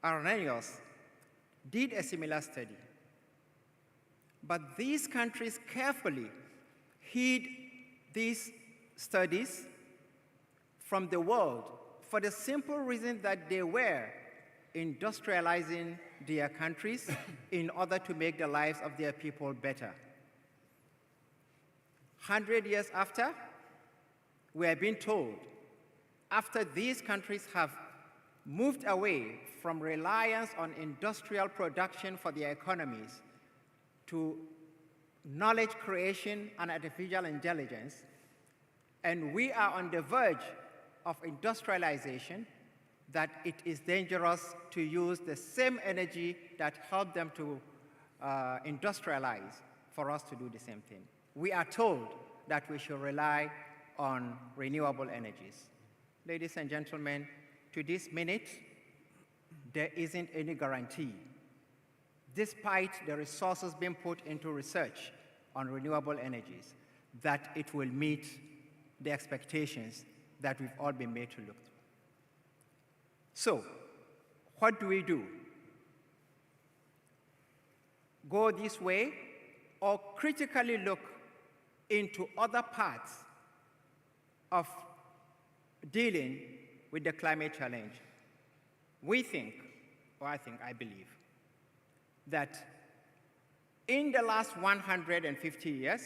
Arrhenius did a similar study. But these countries carefully hid these studies from the world for the simple reason that they were industrializing their countries in order to make the lives of their people better. 100 years after, we are being told, after these countries have moved away from reliance on industrial production for their economies to knowledge creation and artificial intelligence, and we are on the verge of industrialization, that it is dangerous to use the same energy that helped them to industrialize for us to do the same thing. We are told that we should rely on renewable energies. Ladies and gentlemen, to this minute, there isn't any guarantee, despite the resources being put into research on renewable energies, that it will meet the expectations that we've all been made to look to. So, what do we do? Go this way, or critically look into other parts of dealing with the climate challenge? We think, or I believe, that in the last 150 years,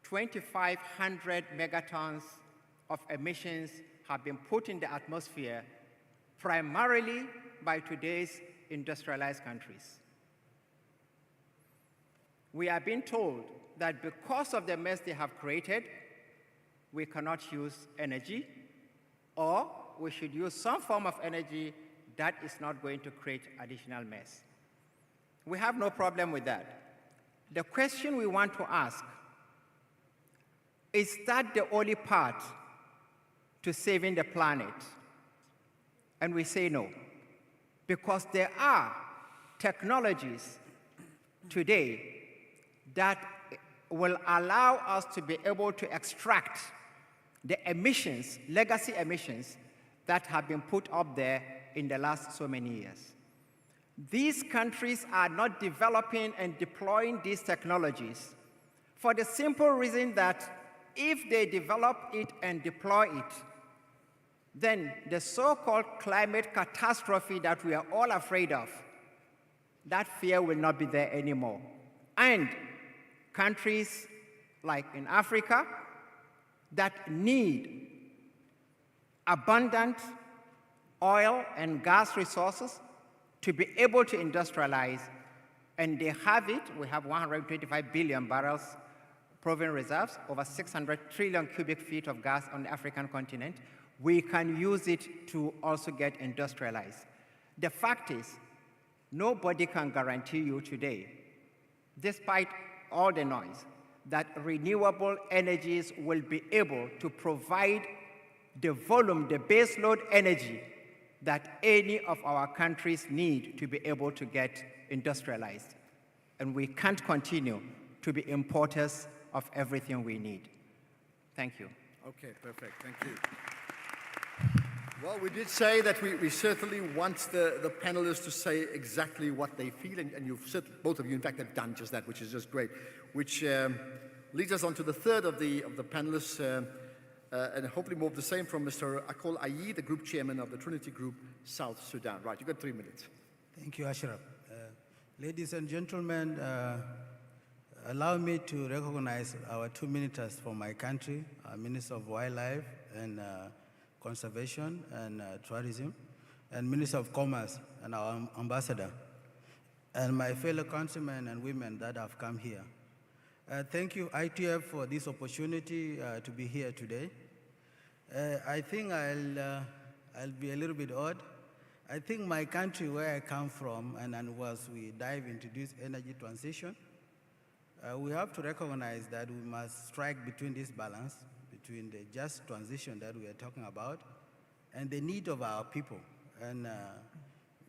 2,500 megatons of emissions have been put in the atmosphere, primarily by today's industrialized countries. We are being told that because of the mess they have created, we cannot use energy, or we should use some form of energy that is not going to create additional mess. We have no problem with that. The question we want to ask, is that the only path to saving the planet? And we say no, because there are technologies today that will allow us to be able to extract the emissions, legacy emissions, that have been put up there in the last so many years. These countries are not developing and deploying these technologies for the simple reason that if they develop it and deploy it, then the so-called climate catastrophe that we are all afraid of, that fear will not be there anymore. And countries like in Africa that need abundant oil and gas resources to be able to industrialize, and they have it. We have 125 billion barrels proven reserves, over 600 trillion cubic feet of gas on the African continent. We can use it to also get industrialized. The fact is, nobody can guarantee you today, despite all the noise, that renewable energies will be able to provide the volume, the baseload energy that any of our countries need to be able to get industrialized. And we can't continue to be importers of everything we need. Thank you. Okay, perfect. Thank you. Well, we did say that we certainly want the panelists to say exactly what they feel, and you've both of you, in fact, have done just that, which is just great. Which leads us on to the third of the panelists, and hopefully more of the same from Mr. Akol Ayi, the group chairman of the Trinity Group, South Sudan. Right, you've got 3 minutes. Thank you, Ashraf. Ladies and gentlemen, allow me to recognize our 2 ministers for my country, Minister of Wildlife and Conservation and Tourism, and Minister of Commerce and our ambassador, and my fellow countrymen and women that have come here. Thank you, ITF, for this opportunity to be here today. I think I'll be a little bit odd. I think my country, where I come from, and as we dive into this energy transition, we have to recognize that we must strike between this balance, between the just transition that we are talking about and the need of our people. And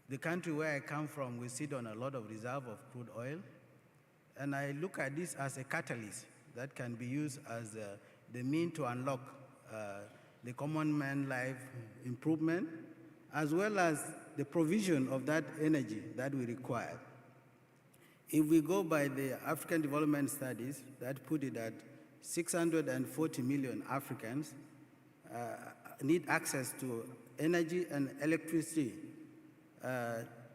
the country where I come from, we sit on a lot of reserve of crude oil. And I look at this as a catalyst that can be used as the mean to unlock the common man life improvement, as well as the provision of that energy that we require. If we go by the African Development Studies, that put it at 640 million Africans need access to energy and electricity.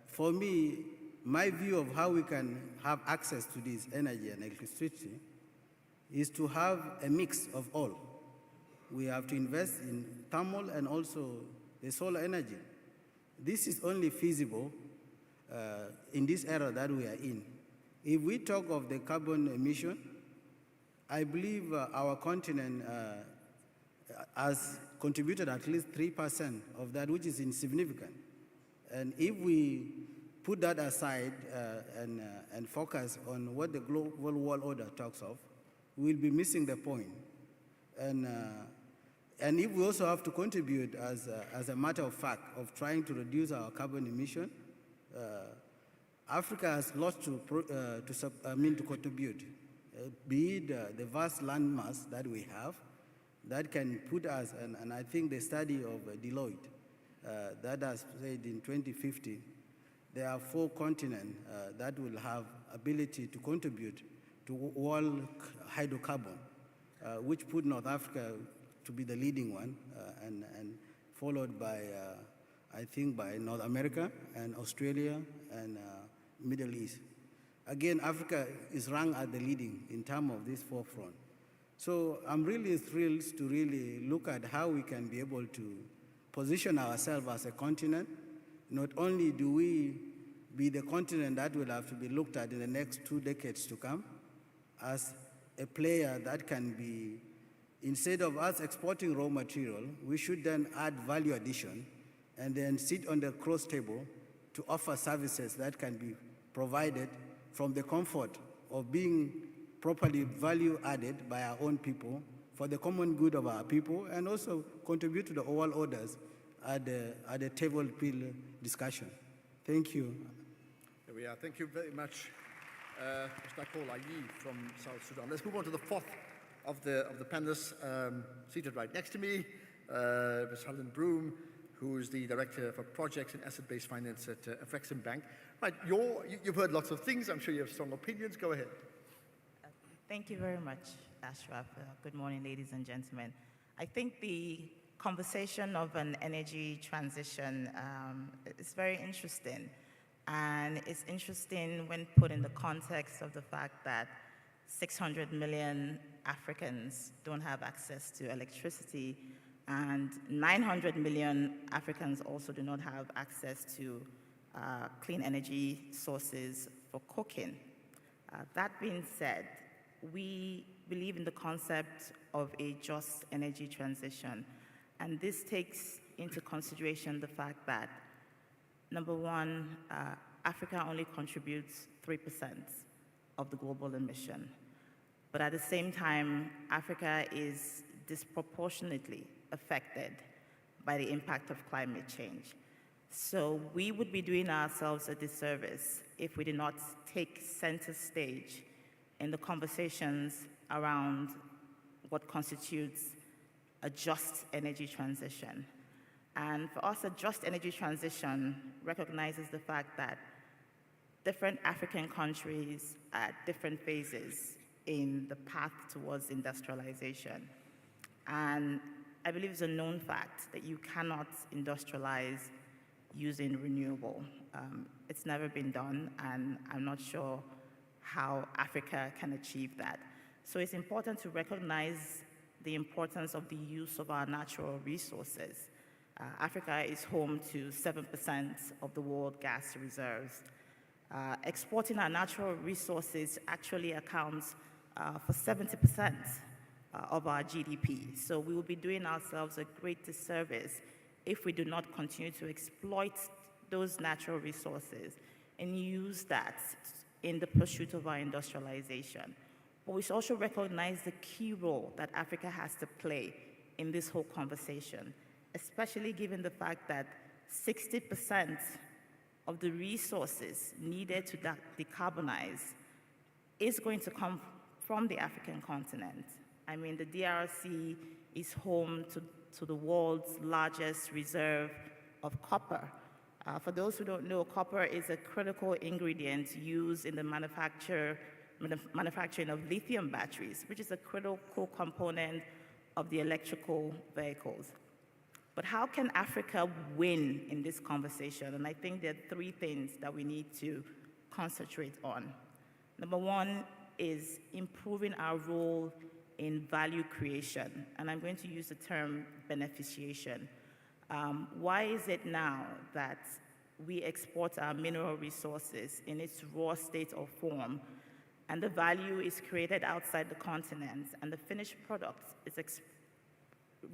For me, my view of how we can have access to this energy and electricity is to have a mix of all. We have to invest in thermal and also the solar energy. This is only feasible in this era that we are in. If we talk of the carbon emission, I believe our continent has contributed at least 3% of that, which is insignificant. And if we put that aside and focus on what the global world order talks of, we'll be missing the point. And if we also have to contribute as a matter of fact of trying to reduce our carbon emission, Africa has lots to contribute, be it the vast landmass that we have that can put us, and I think the study of Deloitte that has said in 2050, there are 4 continents that will have ability to contribute to world hydrocarbon, which put North Africa to be the leading one, and followed by, I think, by North America and Australia and Middle East. Again, Africa is ranked at the leading in terms of this forefront. So I'm really thrilled to really look at how we can be able to position ourselves as a continent. Not only do we be the continent that will have to be looked at in the next 2 decades to come as a player that can be, instead of us exporting raw material, we should then add value addition and then sit on the cross table to offer services that can be provided from the comfort of being properly value added by our own people for the common good of our people, and also contribute to the overall orders at the table discussion. Thank you. There we are. Thank you very much, Mr. Ayi from South Sudan. Let's move on to the 4th of the panelists, seated right next to me, Ms. Helen Broom, who is the Director for Projects and Asset-Based Finance at Afrexim Bank. Right, you've heard lots of things. I'm sure you have strong opinions. Go ahead. Thank you very much, Ashraf. Good morning, ladies and gentlemen. I think the conversation of an energy transition is very interesting. And it's interesting when put in the context of the fact that 600 million Africans don't have access to electricity, and 900 million Africans also do not have access to clean energy sources for cooking. That being said, we believe in the concept of a just energy transition, and this takes into consideration the fact that, number one, Africa only contributes 3% of the global emission, but at the same time, Africa is disproportionately affected by the impact of climate change. So we would be doing ourselves a disservice if we did not take center stage in the conversations around what constitutes a just energy transition. And for us, a just energy transition recognizes the fact that different African countries are at different phases in the path towards industrialization. And I believe it's a known fact that you cannot industrialize using renewable. It's never been done, and I'm not sure how Africa can achieve that. So it's important to recognize the importance of the use of our natural resources. Africa is home to 7% of the world gas reserves. Exporting our natural resources actually accounts for 70% of our GDP. So we will be doing ourselves a great disservice if we do not continue to exploit those natural resources and use that in the pursuit of our industrialization. But we should also recognize the key role that Africa has to play in this whole conversation, especially given the fact that 60% of the resources needed to decarbonize is going to come from the African continent. I mean, the DRC is home to the world's largest reserve of copper. For those who don't know, copper is a critical ingredient used in the manufacturing of lithium batteries, which is a critical component of the electrical vehicles. But how can Africa win in this conversation? And I think there are three things that we need to concentrate on. Number one is improving our role in value creation, and I'm going to use the term beneficiation. Why is it now that we export our mineral resources in its raw state or form, and the value is created outside the continent, and the finished product is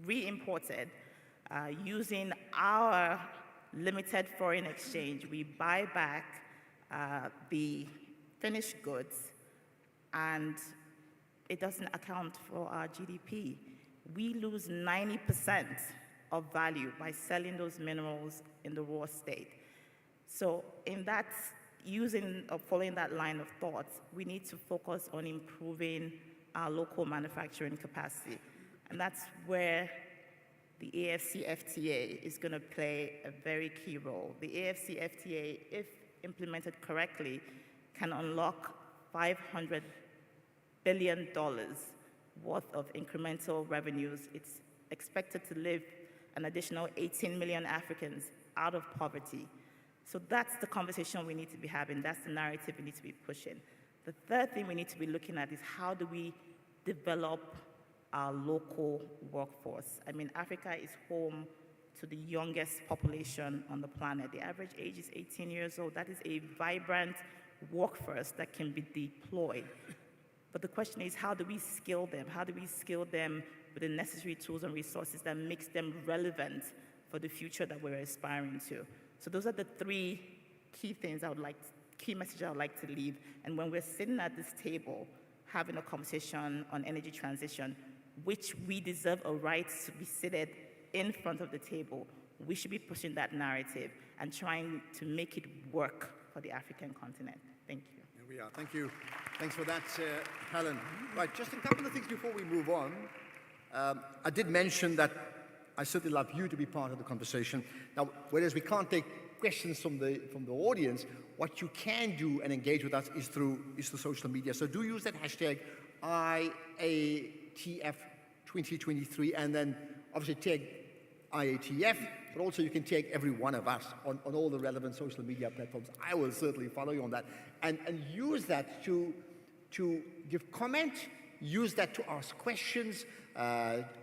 re-imported using our limited foreign exchange? We buy back the finished goods, and it doesn't account for our GDP. We lose 90% of value by selling those minerals in the raw state. So in that, following that line of thought, we need to focus on improving our local manufacturing capacity. And that's where the AFCFTA is going to play a very key role. The AFCFTA, if implemented correctly, can unlock $500 billion worth of incremental revenues. It's expected to lift an additional 18 million Africans out of poverty. So that's the conversation we need to be having. That's the narrative we need to be pushing. The third thing we need to be looking at is how do we develop our local workforce? I mean, Africa is home to the youngest population on the planet. The average age is 18 years old. That is a vibrant workforce that can be deployed. But the question is, how do we skill them? How do we skill them with the necessary tools and resources that makes them relevant for the future that we're aspiring to? So those are the three key messages I would like to leave. And when we're sitting at this table, having a conversation on energy transition, which we deserve a right to be seated in front of the table, we should be pushing that narrative and trying to make it work for the African continent. Thank you. There we are. Thank you. Thanks for that, Helen. Right, just a couple of things before we move on. I did mention that I certainly love you to be part of the conversation. Now, whereas we can't take questions from the audience, what you can do and engage with us is through social media. So do use that hashtag IATF2023, and then obviously tag IATF, but also you can tag every one of us on all the relevant social media platforms. I will certainly follow you on that, and use that to give comment, use that to ask questions,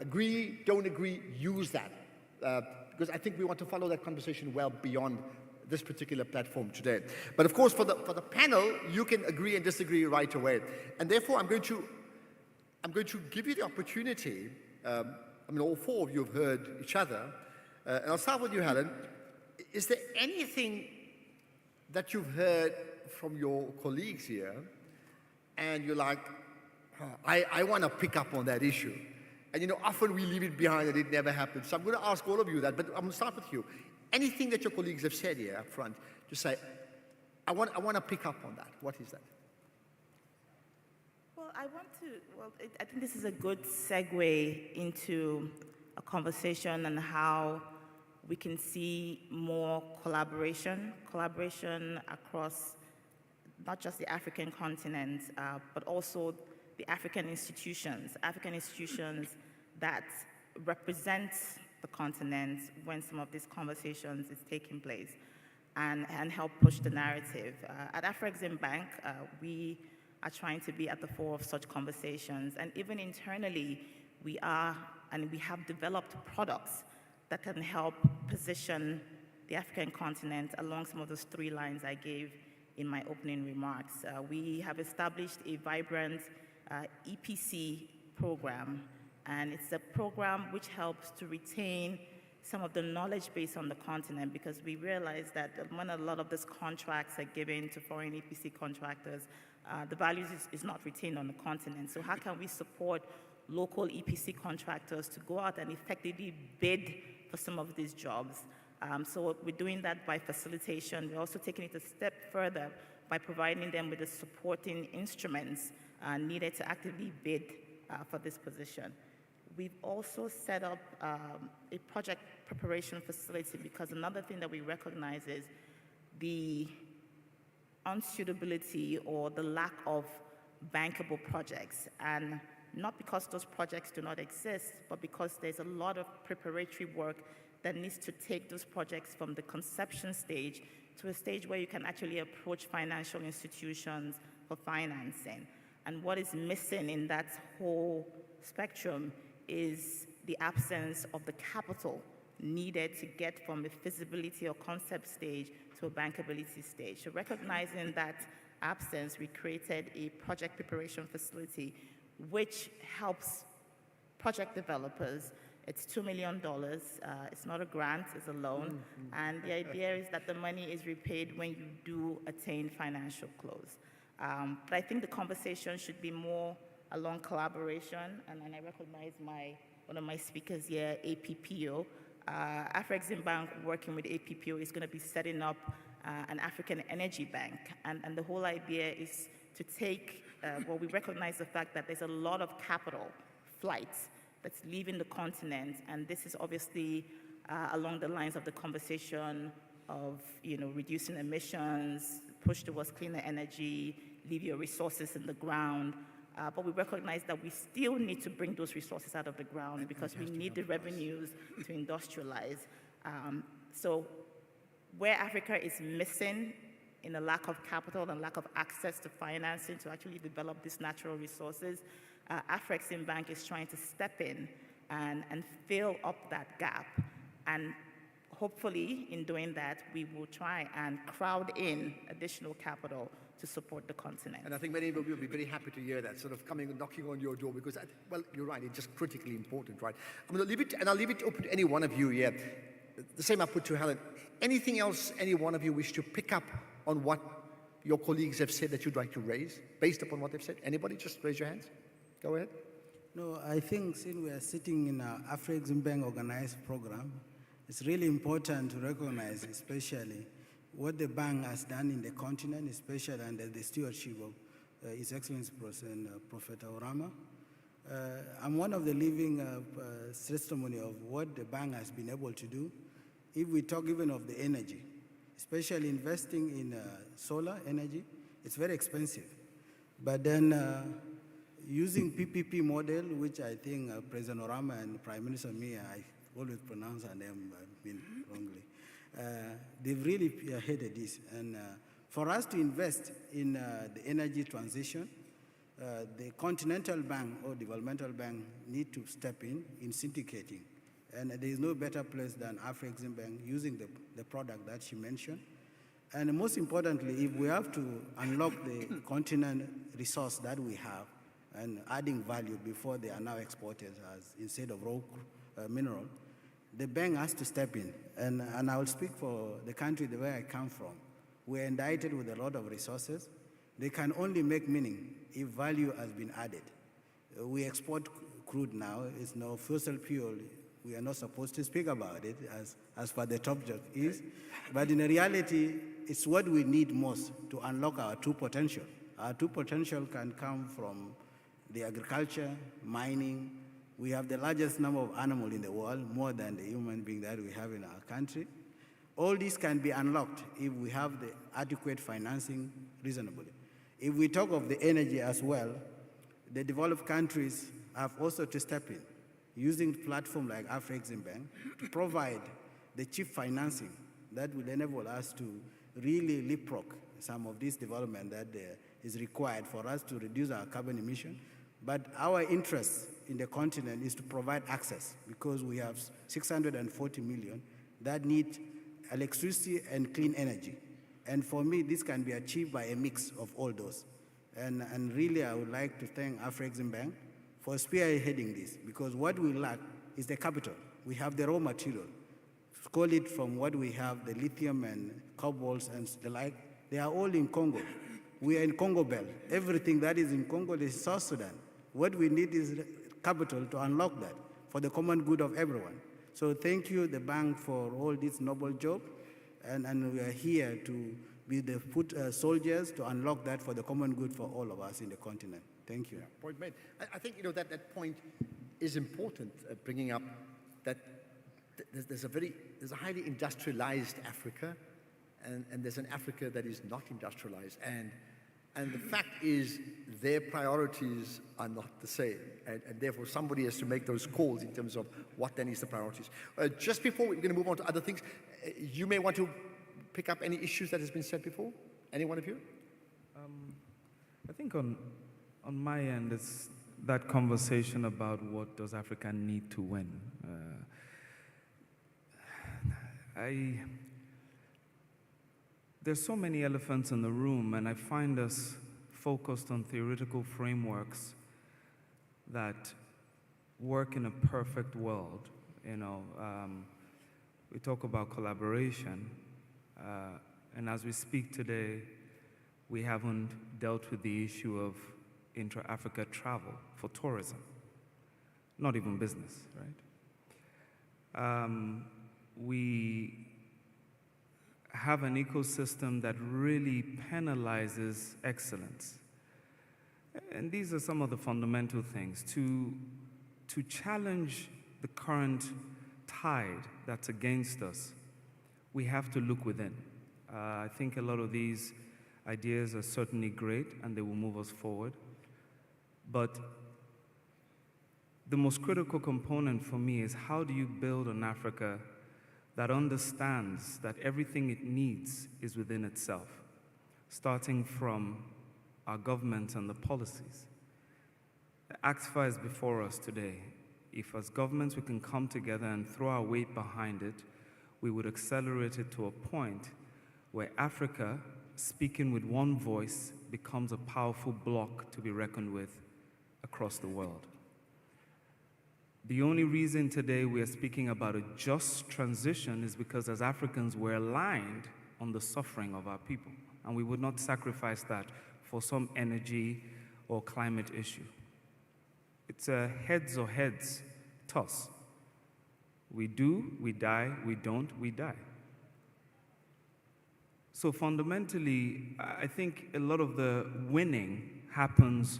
agree, don't agree, use that. Because I think we want to follow that conversation well beyond this particular platform today. But of course, for the panel, you can agree and disagree right away. And therefore, I'm going to give you the opportunity. I mean, all four of you have heard each other. And I'll start with you, Helen. Is there anything that you've heard from your colleagues here, and you're like, I want to pick up on that issue? And often we leave it behind and it never happens. So I'm going to ask all of you that, but I'm going to start with you. Anything that your colleagues have said here up front, just say, I want to pick up on that. What is that? Well, I think this is a good segue into a conversation on how we can see more collaboration across not just the African continent, but also the African institutions that represent the continent when some of these conversations is taking place, and help push the narrative. At Afrexim Bank, we are trying to be at the fore of such conversations, and even internally, we have developed products that can help position the African continent along some of those three lines I gave in my opening remarks. We have established a vibrant EPC program, and it's a program which helps to retain some of the knowledge base on the continent, because we realize that when a lot of these contracts are given to foreign EPC contractors, the values is not retained on the continent. So how can we support local EPC contractors to go out and effectively bid for some of these jobs? So we're doing that by facilitation. We're also taking it a step further by providing them with the supporting instruments needed to actively bid for this position. We've also set up a project preparation facility, because another thing that we recognize is the unsuitability or the lack of bankable projects. And not because those projects do not exist, but because there's a lot of preparatory work that needs to take those projects from the conception stage to a stage where you can actually approach financial institutions for financing. And what is missing in that whole spectrum is the absence of the capital needed to get from a feasibility or concept stage to a bankability stage. So recognizing that absence, we created a project preparation facility which helps project developers. It's $2 million. It's not a grant, it's a loan. And the idea is that the money is repaid when you do attain financial close. But I think the conversation should be more along collaboration, and I recognize one of my speakers here, APPO. Afrexim Bank, working with APPO, is going to be setting up an African energy bank. And the whole idea is to take, we recognize the fact that there's a lot of capital flights that's leaving the continent, and this is obviously along the lines of the conversation of, reducing emissions, push towards cleaner energy, leave your resources in the ground. But we recognize that we still need to bring those resources out of the ground because we need the revenues to industrialize. So where Africa is missing in a lack of capital and lack of access to financing to actually develop these natural resources, Afrexim Bank is trying to step in and fill up that gap. And hopefully, in doing that, we will try and crowd in additional capital to support the continent. And I think many of you will be very happy to hear that, sort of coming and knocking on your door, because, well, you're right, it's just critically important, right? I'm going to leave it, and I'll leave it open to any one of you here. The same I put to Helen. Anything else any one of you wish to pick up on what your colleagues have said that you'd like to raise, based upon what they've said? Anybody? Just raise your hands. Go ahead. No, I think since we are sitting in an Afrexim Bank organized program, it's really important to recognize, especially what the bank has done in the continent, especially under the stewardship of His Excellency Prophet Orama. I'm one of the living testimony of what the bank has been able to do. If we talk even of the energy, especially investing in solar energy, it's very expensive. But then using PPP model, which I think President Orama and Prime Minister Mia, I always pronounce her name wrongly, they've really headed this. And for us to invest in the energy transition, the Continental Bank or Developmental Bank need to step in syndicating. And there is no better place than Afrexim Bank using the product that she mentioned. And most importantly, if we have to unlock the continent resource that we have and adding value before they are now exported as instead of raw mineral, the bank has to step in. And I will speak for the country the way I come from. We're indicted with a lot of resources. They can only make meaning if value has been added. We export crude now. It's no fossil fuel. We are not supposed to speak about it as per the top job is. But in reality, it's what we need most to unlock our true potential. Our true potential can come from the agriculture, mining. We have the largest number of animals in the world, more than the human being that we have in our country. All this can be unlocked if we have the adequate financing reasonably. If we talk of the energy as well, the developed countries have also to step in, using platforms like Afrexim Bank to provide the cheap financing that will enable us to really leapfrog some of this development that is required for us to reduce our carbon emission. But our interest in the continent is to provide access, because we have 640 million that need electricity and clean energy. And for me, this can be achieved by a mix of all those. And really, I would like to thank Afrexim Bank for spearheading this, because what we lack is the capital. We have the raw material. Call it from what we have, the lithium and cobalt and the like. They are all in Congo. We are in Congo Belt. Everything that is in Congo is South Sudan. What we need is capital to unlock that for the common good of everyone. So thank you, the bank, for all this noble job. And we are here to be the foot soldiers to unlock that for the common good for all of us in the continent. Thank you. Yeah, point made. I think, that point is important, bringing up that there's a highly industrialized Africa, and there's an Africa that is not industrialized. And the fact is, their priorities are not the same. And therefore, somebody has to make those calls in terms of what then is the priorities. Just before we're going to move on to other things, you may want to pick up any issues that has been said before. Any one of you? I think on my end, it's that conversation about what does Africa need to win. There's so many elephants in the room, and I find us focused on theoretical frameworks that work in a perfect world. We talk about collaboration, and as we speak today, we haven't dealt with the issue of intra-Africa travel for tourism, not even business, right? We have an ecosystem that really penalizes excellence. And these are some of the fundamental things. To challenge the current tide that's against us, we have to look within. I think a lot of these ideas are certainly great and they will move us forward. But the most critical component for me is, how do you build an Africa that understands that everything it needs is within itself, starting from our government and the policies. The AXFA is before us today. If as governments we can come together and throw our weight behind it, we would accelerate it to a point where Africa, speaking with one voice, becomes a powerful bloc to be reckoned with across the world. The only reason today we are speaking about a just transition is because as Africans we're aligned on the suffering of our people, and we would not sacrifice that for some energy or climate issue. It's a heads or heads toss. We do, we die; we don't, we die. So fundamentally, I think a lot of the winning happens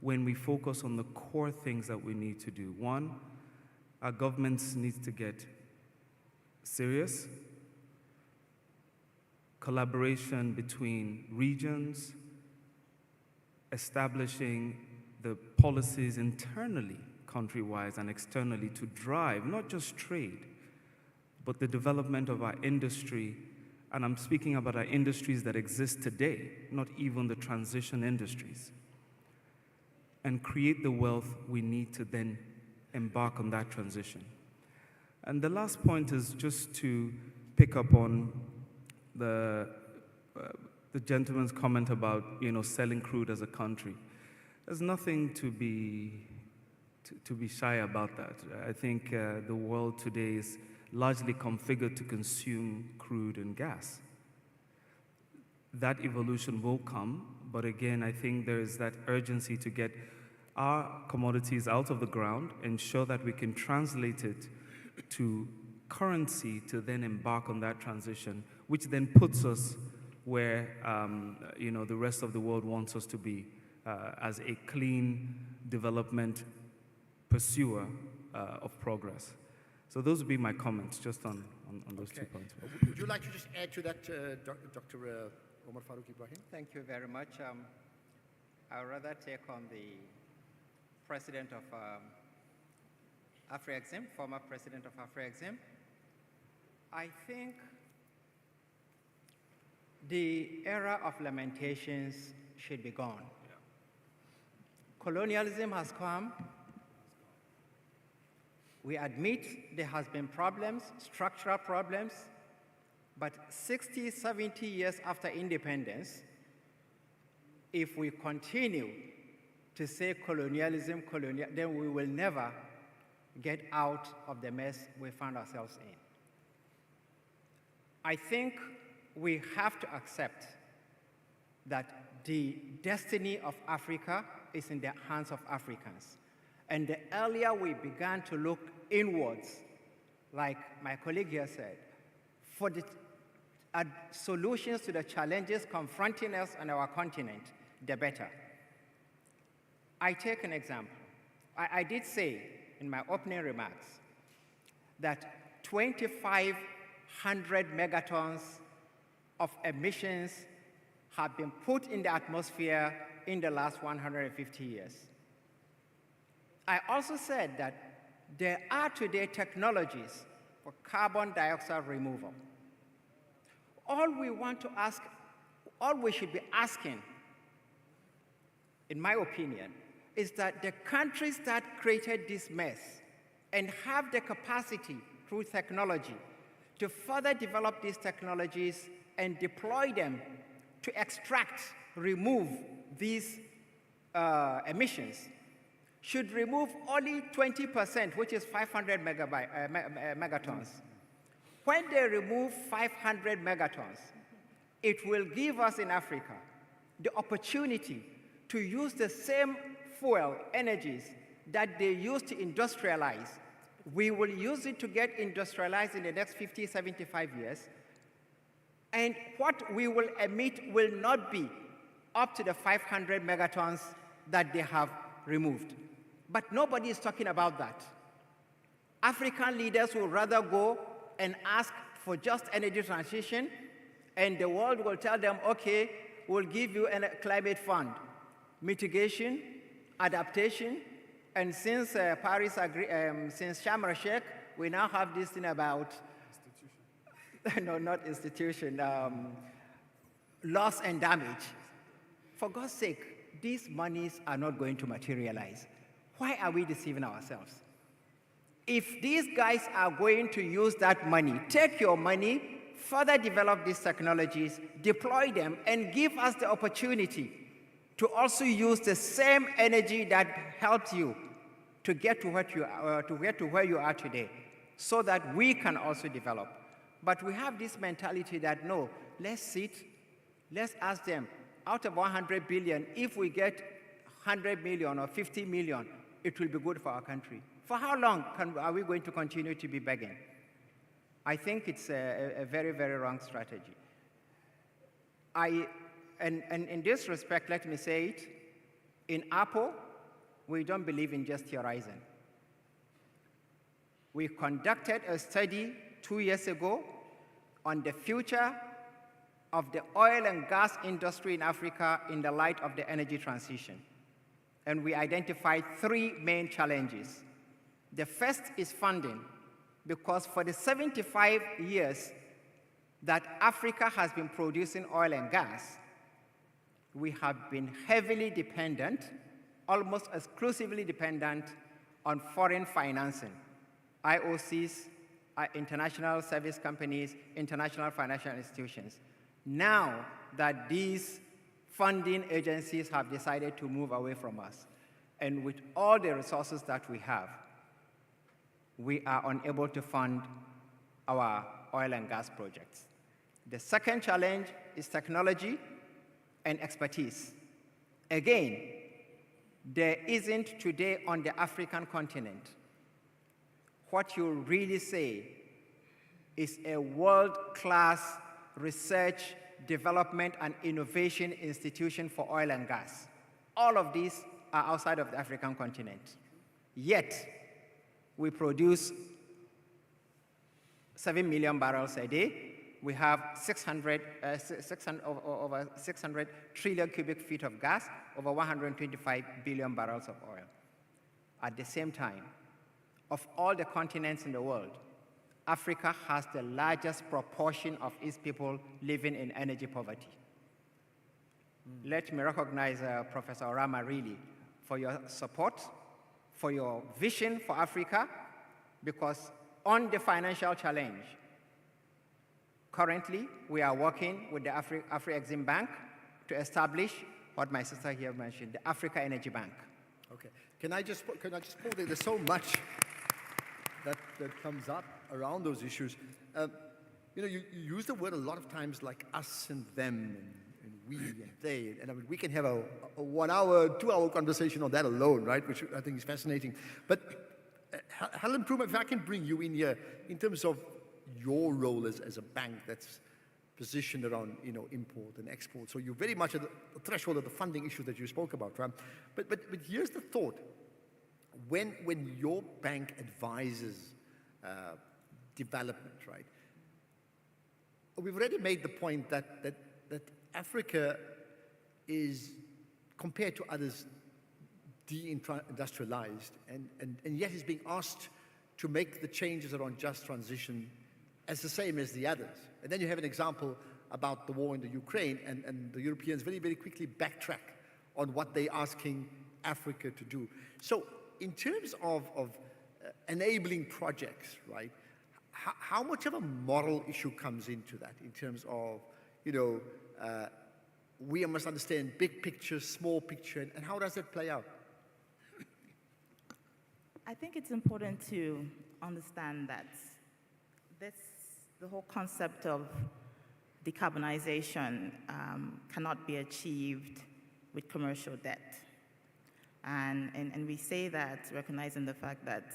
when we focus on the core things that we need to do. One, our governments need to get serious. Collaboration between regions, establishing the policies internally, country-wise and externally, to drive not just trade, but the development of our industry. And I'm speaking about our industries that exist today, not even the transition industries, and create the wealth we need to then embark on that transition. And the last point is just to pick up on the gentleman's comment about selling crude as a country. There's nothing to be shy about that. I think the world today is largely configured to consume crude and gas. That evolution will come, but again, I think there is that urgency to get our commodities out of the ground, ensure that we can translate it to currency to then embark on that transition, which then puts us where the rest of the world wants us to be, as a clean development pursuer of progress. So those would be my comments just on those 2 points. Would you like to just add to that, Dr. Omar Farouk Ibrahim? Thank you very much. I'll rather take on the president of Afri-Exim, former president of Afri-Exim. I think the era of lamentations should be gone. Yeah. Colonialism has come. We admit there has been problems, structural problems, but 60, 70 years after independence, if we continue to say colonialism, then we will never get out of the mess we found ourselves in. I think we have to accept that the destiny of Africa is in the hands of Africans. And the earlier we began to look inwards, like my colleague here said, for the solutions to the challenges confronting us on our continent, the better. I take an example. I did say in my opening remarks that 2,500 megatons of emissions have been put in the atmosphere in the last 150 years. I also said that there are today technologies for carbon dioxide removal. All we should be asking, in my opinion, is that the countries that created this mess and have the capacity through technology to further develop these technologies and deploy them to remove these emissions, should remove only 20%, which is 500 megatons. When they remove 500 megatons, it will give us in Africa the opportunity to use the same fuel energies that they use to industrialize. We will use it to get industrialized in the next 50, 75 years. And what we will emit will not be up to the 500 megatons that they have removed. But nobody is talking about that. African leaders will rather go and ask for just energy transition, and the world will tell them, okay, we'll give you a climate fund, mitigation, adaptation, and since since Sharm el-Sheikh, we now have this thing about, no, not institution, loss and damage. For God's sake, these monies are not going to materialize. Why are we deceiving ourselves? If these guys are going to use that money, take your money, further develop these technologies, deploy them, and give us the opportunity to also use the same energy that helped you to get to where you are today, so that we can also develop. But we have this mentality that, no, let's ask them, out of 100 billion, if we get 100 million or 50 million, it will be good for our country. For how long are we going to continue to be begging? I think it's a very, very wrong strategy. And in this respect, let me say it, in Apple, we don't believe in just theorizing. We conducted a study 2 years ago on the future of the oil and gas industry in Africa in the light of the energy transition. And we identified 3 main challenges. The first is funding, because for the 75 years that Africa has been producing oil and gas, we have been heavily dependent, almost exclusively dependent on foreign financing, IOCs, international service companies, international financial institutions. Now that these funding agencies have decided to move away from us, and with all the resources that we have, we are unable to fund our oil and gas projects. The second challenge is technology and expertise. Again, there isn't today on the African continent what you really say is a world-class research, development, and innovation institution for oil and gas. All of these are outside of the African continent. Yet, we produce 7 million barrels a day. We have over 600 trillion cubic feet of gas, over 125 billion barrels of oil. At the same time, of all the continents in the world, Africa has the largest proportion of its people living in energy poverty. Let me recognize Professor Orama really for your support, for your vision for Africa, because on the financial challenge, currently we are working with the Afri-Exim Bank to establish what my sister here mentioned, the Africa Energy Bank. Okay. Can I just put there? There's so much that comes up around those issues. You know, you use the word a lot of times like us and them and we and they, and I mean, we can have a 1 hour, 2 hour conversation on that alone, right? Which I think is fascinating. But Helen Pruma, if I can bring you in here in terms of your role as a bank that's positioned around, you know, import and export. So you're very much at the threshold of the funding issue that you spoke about, right? But here's the thought. when your bank advises development, right? We've already made the point that Africa is, compared to others, de-industrialized, and yet is being asked to make the changes around just transition as the same as the others. And then you have an example about the war in the Ukraine, and the Europeans very, very quickly backtrack on what they're asking Africa to do. So in terms of enabling projects, right, how much of a moral issue comes into that in terms of, we must understand big picture, small picture, and how does it play out? I think it's important to understand that the whole concept of decarbonization cannot be achieved with commercial debt. And we say that recognizing the fact that,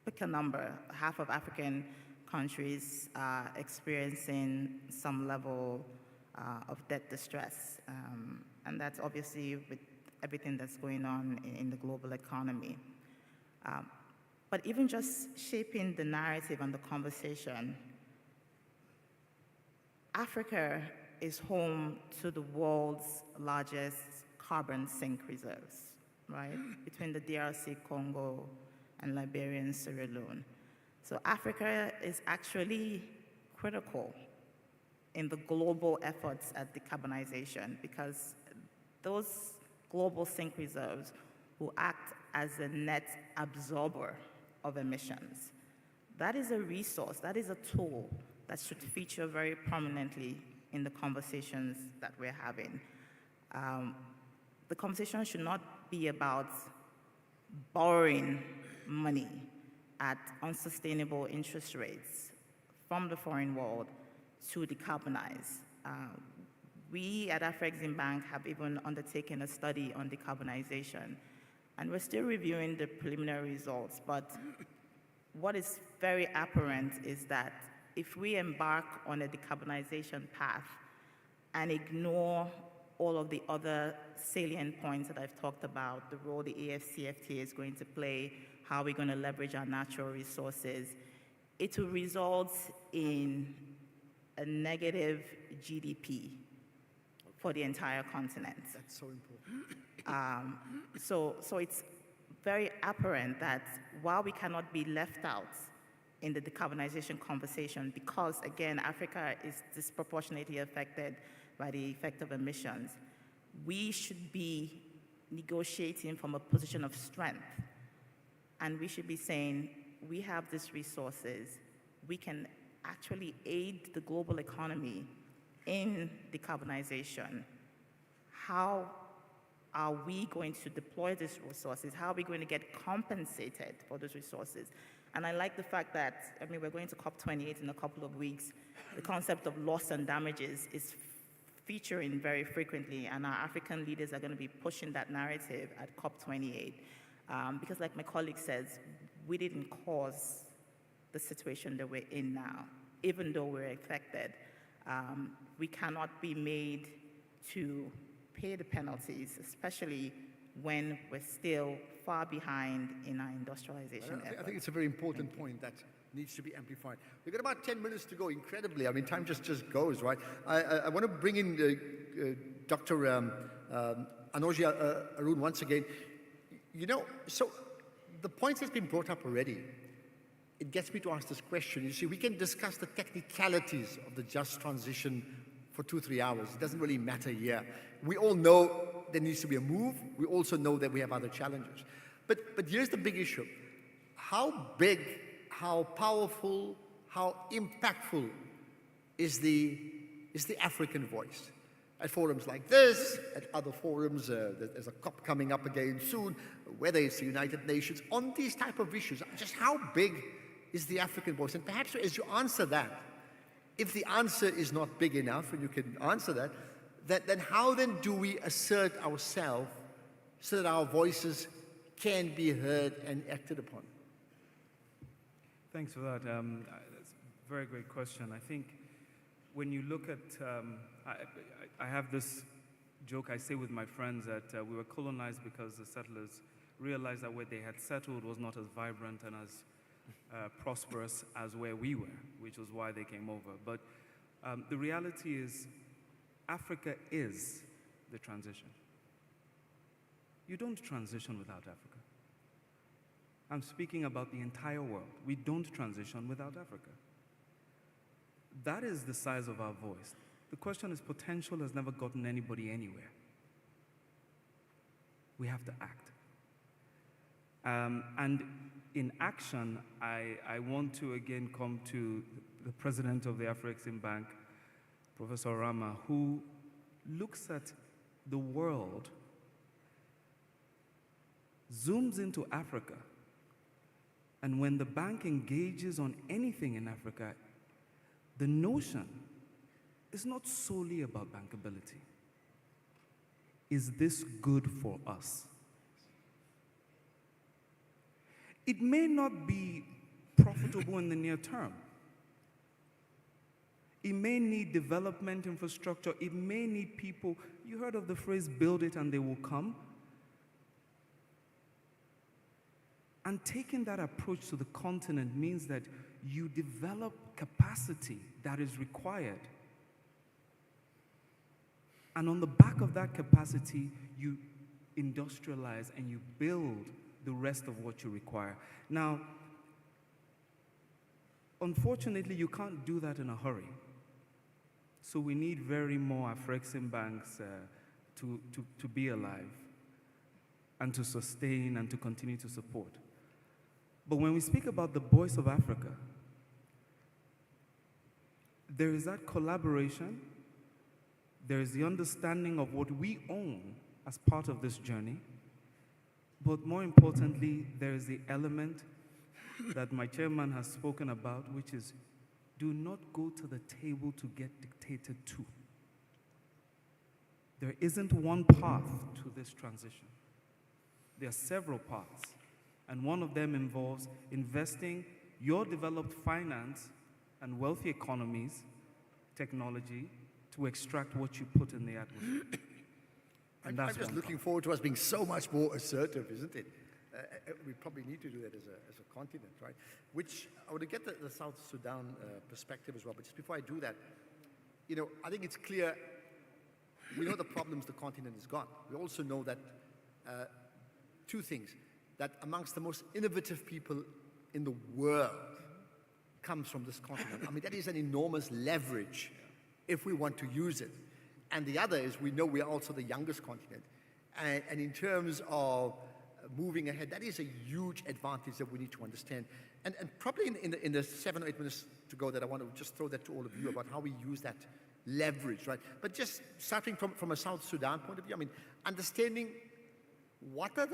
pick a number, half of African countries are experiencing some level of debt distress. And that's obviously with everything that's going on in the global economy. But even just shaping the narrative and the conversation, Africa is home to the world's largest carbon sink reserves, right? Between the DRC, Congo, and Liberia and Sierra Leone. So Africa is actually critical in the global efforts at decarbonization because those global sink reserves will act as a net absorber of emissions. That is a resource, that is a tool that should feature very prominently in the conversations that we're having. The conversation should not be about borrowing money at unsustainable interest rates from the foreign world to decarbonize. We at Afreximbank have even undertaken a study on decarbonization, and we're still reviewing the preliminary results, but what is very apparent is that if we embark on a decarbonization path and ignore all of the other salient points that I've talked about, the role the AFCFTA is going to play, how we're going to leverage our natural resources, it will result in a negative GDP for the entire continent. That's so important. So it's very apparent that while we cannot be left out in the decarbonization conversation because, again, Africa is disproportionately affected by the effect of emissions, we should be negotiating from a position of strength. And we should be saying, we have these resources, we can actually aid the global economy in decarbonization. How are we going to deploy these resources? How are we going to get compensated for those resources? And I like the fact that, we're going to COP28 in a couple of weeks. The concept of loss and damages is featuring very frequently, and our African leaders are going to be pushing that narrative at COP28. Because like my colleague says, we didn't cause the situation that we're in now, even though we're affected. We cannot be made to pay the penalties, especially when we're still far behind in our industrialization efforts. I think it's a very important point that needs to be amplified. We've got about 10 minutes to go, incredibly. Time just goes, right? I want to bring in Dr. Anoja Arun once again. So the point that's been brought up already, it gets me to ask this question. You see, we can discuss the technicalities of the just transition for 2-3 hours. It doesn't really matter here. We all know there needs to be a move. We also know that we have other challenges. But here's the big issue. How big, how powerful, how impactful is the African voice? At forums like this, at other forums, there's a COP coming up again soon, whether it's the United Nations, on these type of issues, just how big is the African voice? And perhaps as you answer that, if the answer is not big enough, and you can answer that, then how then do we assert ourselves so that our voices can be heard and acted upon? Thanks for that. That's a very great question. I think when you look at, I have this joke, I say with my friends that we were colonized because the settlers realized that where they had settled was not as vibrant and as prosperous as where we were, which was why they came over. But the reality is, Africa is the transition. You don't transition without Africa. I'm speaking about the entire world. We don't transition without Africa. That is the size of our voice. The question is, potential has never gotten anybody anywhere. We have to act. And in action, I want to again come to the president of the Afro-Exim Bank, Professor Rama, who looks at the world, zooms into Africa, and when the bank engages on anything in Africa, the notion is not solely about bankability. Is this good for us? It may not be profitable in the near term. It may need development infrastructure. It may need people. You heard of the phrase, build it and they will come. And taking that approach to the continent means that you develop capacity that is required. And on the back of that capacity, you industrialize and you build the rest of what you require. Now, unfortunately, you can't do that in a hurry. So we need very more Afro-Exim banks to be alive and to sustain and to continue to support. But when we speak about the voice of Africa, there is that collaboration, there is the understanding of what we own as part of this journey, but more importantly, there is the element that my chairman has spoken about, which is do not go to the table to get dictated to. There isn't one path to this transition. There are several paths, and one of them involves investing your developed finance and wealthy economies, technology, to extract what you put in the atmosphere. And I'm just looking forward to us being so much more assertive, isn't it? We probably need to do that as a continent, right? Which I want to get the South Sudan perspective as well. But just before I do that, I think it's clear we know the problems the continent has got. We also know that two things, that amongst the most innovative people in the world comes from this continent. I mean, that is an enormous leverage if we want to use it. And the other is we know we are also the youngest continent. And in terms of moving ahead, that is a huge advantage that we need to understand. And probably in the 7 or 8 minutes to go that I want to just throw that to all of you about how we use that leverage, right? But just starting from a South Sudan point of view, I mean, understanding what are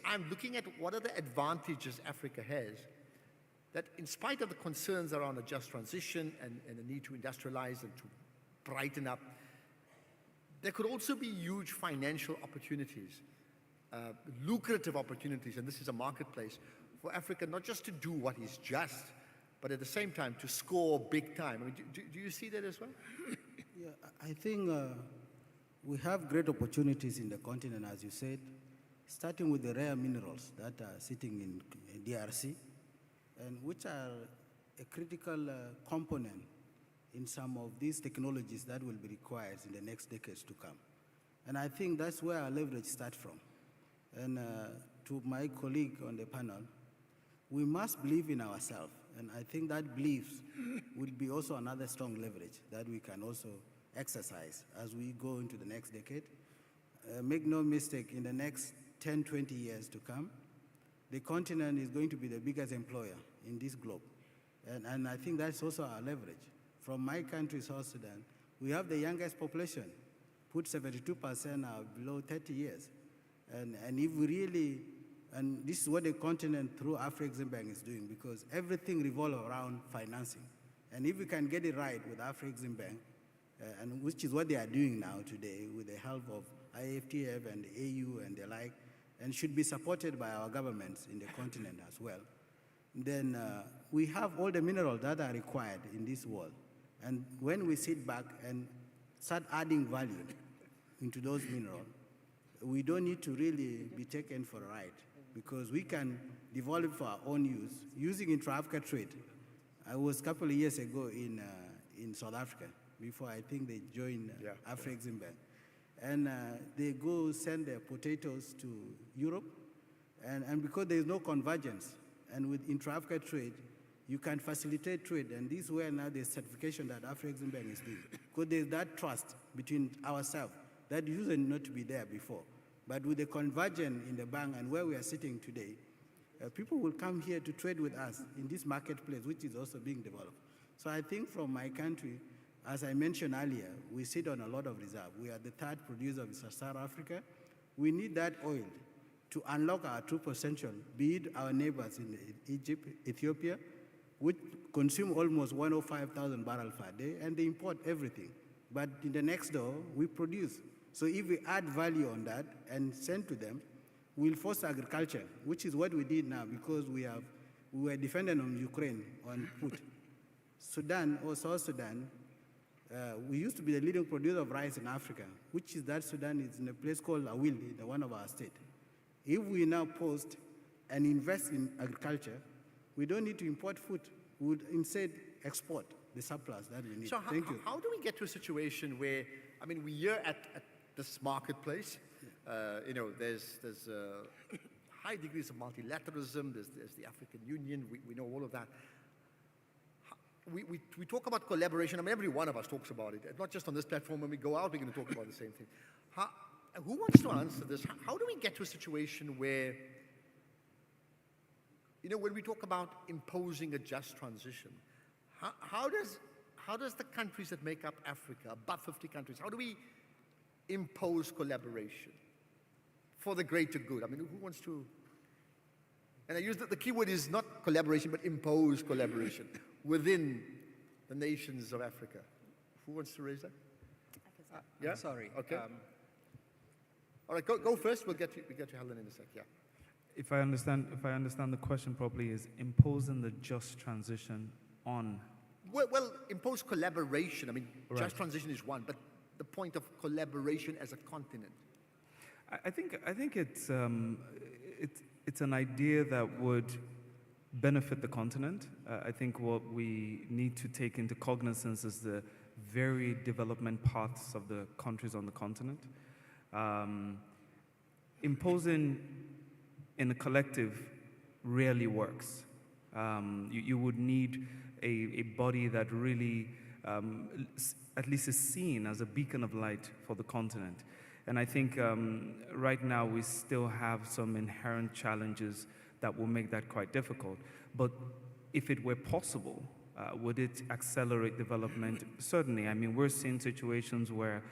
I'm looking at what are the advantages Africa has that in spite of the concerns around a just transition and the need to industrialize and to brighten up, there could also be huge financial opportunities, lucrative opportunities, and this is a marketplace for Africa, not just to do what is just, but at the same time to score big time. I mean, do you see that as well? Yeah, I think we have great opportunities in the continent, as you said, starting with the rare minerals that are sitting in DRC, and which are a critical component in some of these technologies that will be required in the next decades to come. And I think that's where our leverage starts from. And to my colleague on the panel, we must believe in ourselves. And I think that belief will be also another strong leverage that we can also exercise as we go into the next decade. Make no mistake, in the next 10, 20 years to come, the continent is going to be the biggest employer in this globe. And I think that's also our leverage. From my country, South Sudan, we have the youngest population, put 72% are below 30 years. And if we really, and this is what the continent through Afro-Exim Bank is doing, because everything revolves around financing. And if we can get it right with Afro-Exim Bank, and which is what they are doing now today with the help of IFTF and the AU and the like, and should be supported by our governments in the continent as well, then we have all the minerals that are required in this world. And when we sit back and start adding value, into those minerals, we don't need to really be taken for a ride because we can develop for our own use using intra-Africa trade. I was a couple of years ago in South Africa before I think they joined Afrexim Bank. And they go send their potatoes to Europe. And because there is no convergence, and with intra-Africa trade, you can facilitate trade. And this is where now the certification that Afrexim Bank is doing. Because there's that trust between ourselves that used not to be there before. But with the convergence in the bank and where we are sitting today, people will come here to trade with us in this marketplace, which is also being developed. So I think from my country, as I mentioned earlier, we sit on a lot of reserve. We are the third producer of Sub-Saharan Africa. We need that oil to unlock our true potential, be it our neighbors in Egypt, Ethiopia, which consume almost 105,000 barrels per day, and they import everything. But in the next door, we produce. So if we add value on that and send to them, we'll foster agriculture, which is what we did now because we were dependent on Ukraine on food. Sudan or South Sudan, we used to be the leading producer of rice in Africa, which is that Sudan is in a place called Awil, in one of our states. If we now post and invest in agriculture, we don't need to import food. We would instead export the surplus that we need. So Thank you. how do we get to a situation where, I mean, we're here at this marketplace, there's high degrees of multilateralism, there's the African Union, we know all of that. We talk about collaboration. I mean, every one of us talks about it. Not just on this platform. When we go out, we're going to talk about the same thing. Who wants to answer this? How do we get to a situation where, when we talk about imposing a just transition, how does the countries that make up Africa, above 50 countries, how do we impose collaboration for the greater good? I mean, who wants to? And I use the key word is not collaboration, but impose collaboration within the nations of Africa. Who wants to raise that? Yeah? Sorry. Okay. All right, go first. We'll get to Helen in a sec. Yeah. If I understand the question properly, is imposing the just transition on? Well, impose collaboration. I mean, Right. just transition is one, but the point of collaboration as a continent. I think it's an idea that would benefit the continent. I think what we need to take into cognizance is the varied development paths of the countries on the continent. Imposing in a collective rarely works. You would need a body that really at least is seen as a beacon of light for the continent. And I think right now we still have some inherent challenges that will make that quite difficult. But if it were possible, would it accelerate development? Certainly. I mean, we're seeing situations where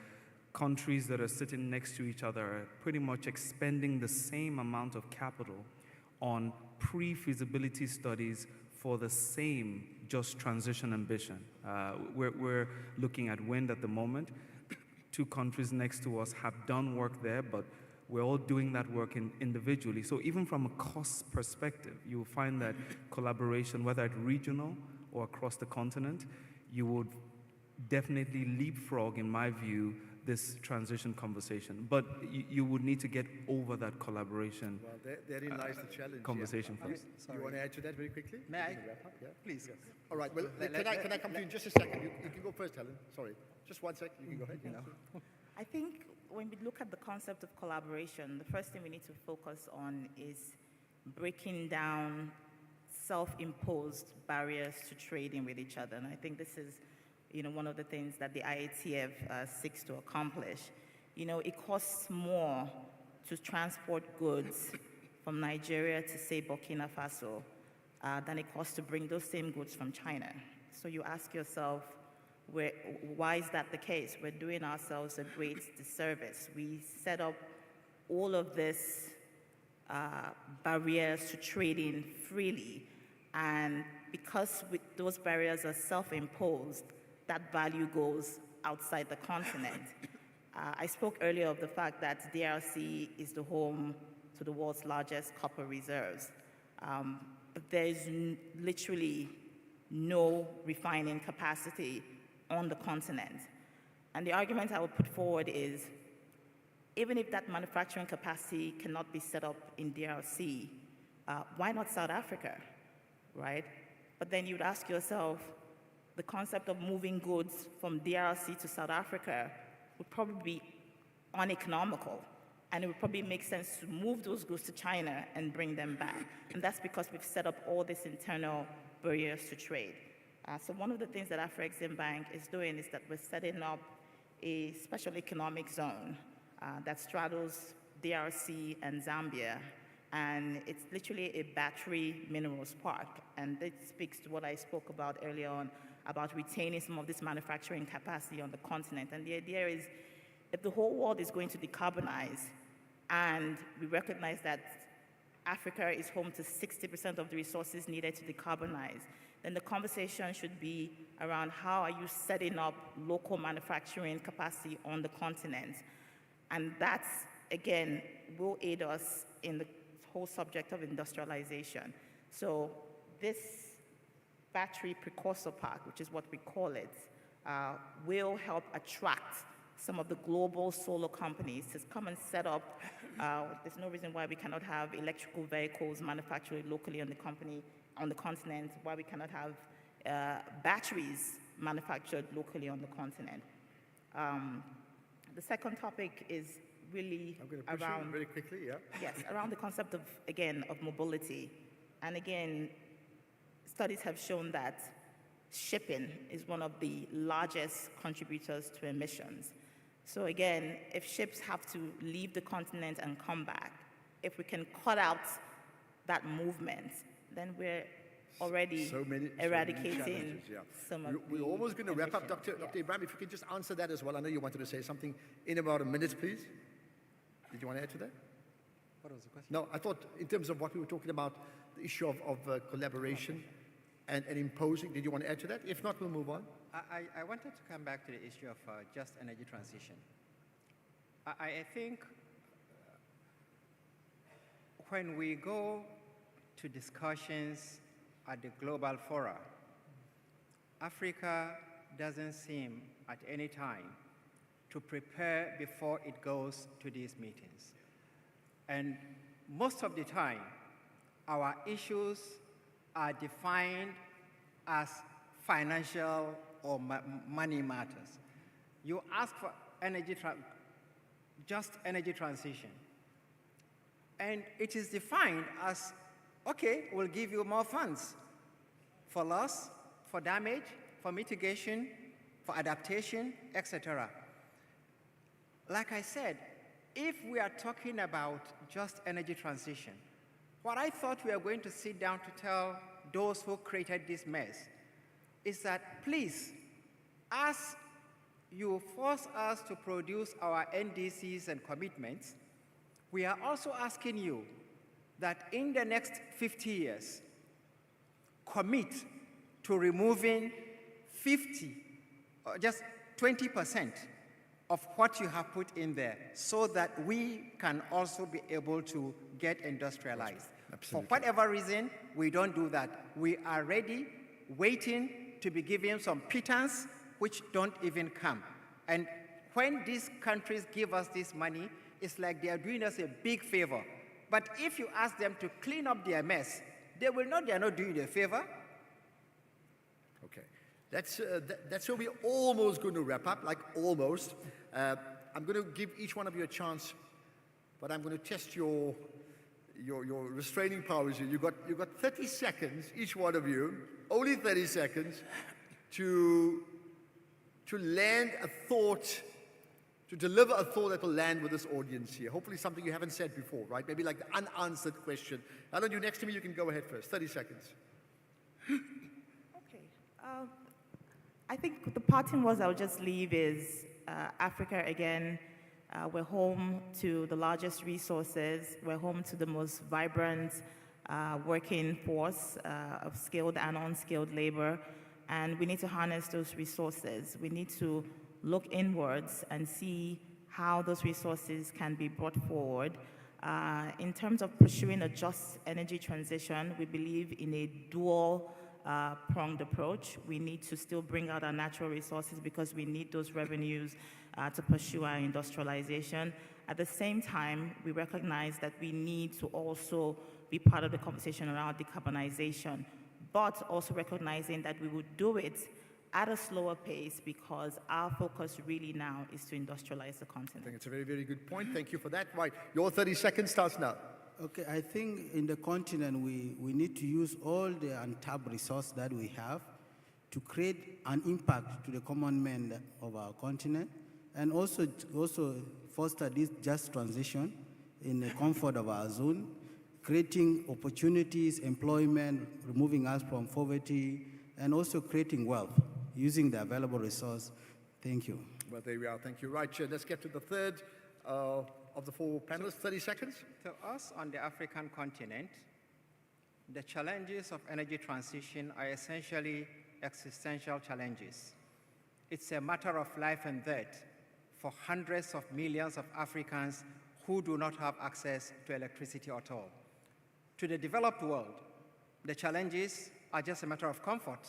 countries that are sitting next to each other are pretty much expending the same amount of capital on pre-feasibility studies for the same just transition ambition. We're looking at wind at the moment. Two countries next to us have done work there, but we're all doing that work individually. So even from a cost perspective, you'll find that collaboration, whether at regional or across the continent, you would definitely leapfrog, in my view, this transition conversation. But you would need to get over that collaboration. Well, therein lies the challenge. Conversation Yeah. first. You want to add to that very quickly? May I? Wrap up? Yeah. Please. All right. Well, Let- can I come to you in just a second? You can go first, Helen. Sorry. Just 1 sec. You can go ahead. Yeah. I think when we look at the concept of collaboration, the first thing we need to focus on is breaking down self-imposed barriers to trading with each other. And I think this is, one of the things that the IATF seeks to accomplish. It costs more to transport goods from Nigeria to, say, Burkina Faso than it costs to bring those same goods from China. So you ask yourself, why is that the case? We're doing ourselves a great disservice. We set up all of this barriers to trading freely, and because those barriers are self-imposed, that value goes outside the continent. I spoke earlier of the fact that DRC is the home to the world's largest copper reserves. But there is literally no refining capacity on the continent. And the argument I would put forward is, even if that manufacturing capacity cannot be set up in DRC, why not South Africa, right? But then you'd ask yourself, the concept of moving goods from DRC to South Africa would probably be uneconomical, and it would probably make sense to move those goods to China and bring them back. And that's because we've set up all these internal barriers to trade. So one of the things that Afro-Exim Bank is doing is that we're setting up a special economic zone that straddles DRC and Zambia. And it's literally a battery minerals park. And this speaks to what I spoke about earlier on, about retaining some of this manufacturing capacity on the continent. And the idea is, if the whole world is going to decarbonize, and we recognize that Africa is home to 60% of the resources needed to decarbonize, then the conversation should be around how are you setting up local manufacturing capacity on the continent. And that, again, will aid us in the whole subject of industrialization. So this battery precursor park, which is what we call it, will help attract some of the global solar companies to come and set up. There's no reason why we cannot have electrical vehicles manufactured locally on the continent, why we cannot have batteries manufactured locally on the continent. The second topic is really I'm going to push around you very quickly, yeah? Yes, around the concept of, again, of mobility. And again, studies have shown that shipping is one of the largest contributors to emissions. So again, if ships have to leave the continent and come back, if we can cut out that movement, then we're already eradicating some of We're almost going to wrap up. emissions. Dr. Ibrahim, if you could just answer that as well. I know you wanted to say something in about a minute, please. Did you want to add to that? What was the question? No, I thought in terms of what we were talking about, the issue of collaboration and imposing, did you want to add to that? If not, we'll move on. I wanted to come back to the issue of just energy transition. I think when we go to discussions at the global fora, Africa doesn't seem at any time to prepare before it goes to these meetings. And most of the time, our issues are defined as financial or money matters. You ask for just energy transition, and it is defined as, okay, we'll give you more funds for loss, for damage, for mitigation, for adaptation, etc. Like I said, if we are talking about just energy transition, what I thought we were going to sit down to tell those who created this mess is that, please, as you force us to produce our NDCs and commitments, we are also asking you that in the next 50 years, commit to removing 50, or just 20% of what you have put in there so that we can also be able to get industrialized. Absolutely. For whatever reason, we don't do that. We are ready, waiting to be given some pittance, which don't even come. And when these countries give us this money, it's like they are doing us a big favor. But if you ask them to clean up their mess, they will know they are not doing you a favor. Okay. That's where we're almost going to wrap up, like almost. I'm going to give each one of you a chance, but I'm going to test your restraining powers here. You got 30 seconds, each one of you, only 30 seconds, to land a thought, to deliver a thought that will land with this audience here. Hopefully something you haven't said before, right? Maybe like the unanswered question. Alan, you next to me, you can go ahead first. 30 seconds. Okay. I think the parting words I'll just leave is Africa, again, we're home to the largest resources. We're home to the most vibrant working force of skilled and unskilled labor. And we need to harness those resources. We need to look inwards and see how those resources can be brought forward. In terms of pursuing a just energy transition, we believe in a dual pronged approach. We need to still bring out our natural resources because we need those revenues to pursue our industrialization. At the same time, we recognize that we need to also be part of the conversation around decarbonization, but also recognizing that we would do it at a slower pace because our focus really now is to industrialize the I continent. think it's a very, very good point. Thank you for that. Right, your 30 seconds starts now. Okay, I think in the continent we need to use all the untapped resource that we have to create an impact to the common man of our continent, and also foster this just transition in the comfort of our zone, creating opportunities, employment, removing us from poverty, and also creating wealth using the available resource. Thank you. Well, there we are. Thank you. Right, Chair. Let's get to the third of the four panelists. 30 seconds. To us on the African continent, the challenges of energy transition are essentially existential challenges. It's a matter of life and death for hundreds of millions of Africans who do not have access to electricity at all. To the developed world, the challenges are just a matter of comfort.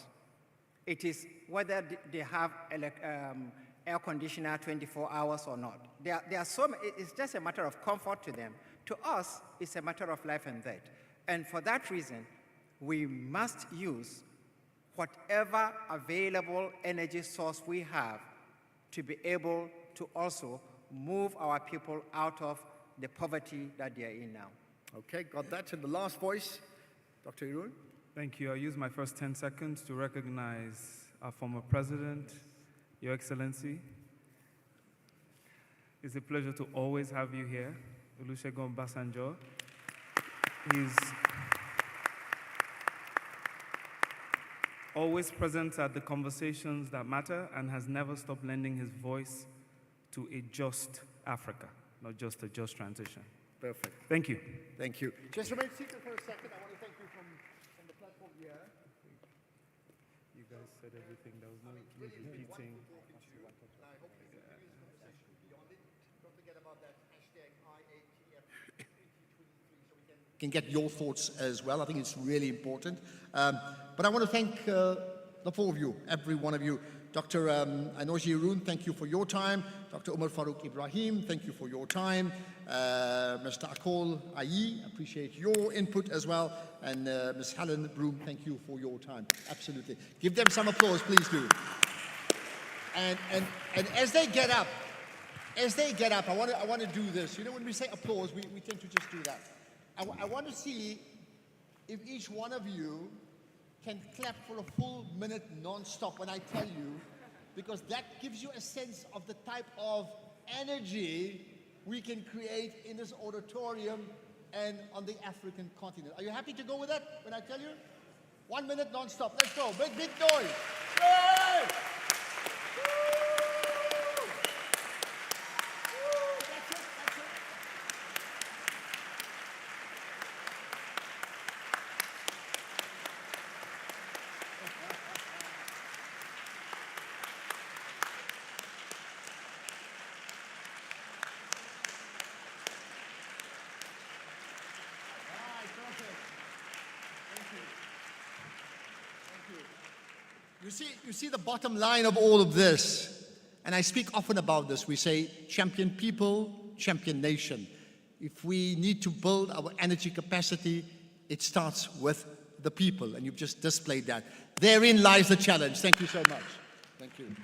It is whether they have air conditioner 24 hours or not. It's just a matter of comfort to them. To us, it's a matter of life and death. And for that reason, we must use whatever available energy source we have to be able to also move our people out of the poverty that they are in now. Okay, got that. And the last voice, Dr. Irun. Thank you. I'll use my first 10 seconds to recognize our former president, Your Excellency. It's a pleasure to always have you here, Olusegun Obasanjo. He's always present at the conversations that matter and has never stopped lending his voice to a just Africa, not just a just transition. Perfect. Thank you. Thank you. Just remain seated for a second. I want to thank you from the platform here. You guys said everything. There was no repeating. Don't forget about that hashtag IATF 2023 so we can get your thoughts as well. I think it's really important. But I want to thank the four of you, every one of you. Dr. Anoji Irun, thank you for your time. Dr. Umar Farouk Ibrahim, thank you for your time. Mr. Akol Ayi, appreciate your input as well. And Ms. Helen Broom, thank you for your time. Absolutely. Give them some applause, please do. And as they get up, I want to do this. You know, when we say applause, we tend to just do that. I want to see if each one of you can clap for a full minute non-stop when I tell you, because that gives you a sense of the type of energy we can create in this auditorium and on the African continent. Are you happy to go with that when I tell you? 1 minute non-stop. Let's go. Big noise. Yay! You see the bottom line of all of this, and I speak often about this. We say champion people, champion nation. If we need to build our energy capacity, it starts with the people, and you've just displayed that. Therein lies the challenge. Thank you so much. Thank you.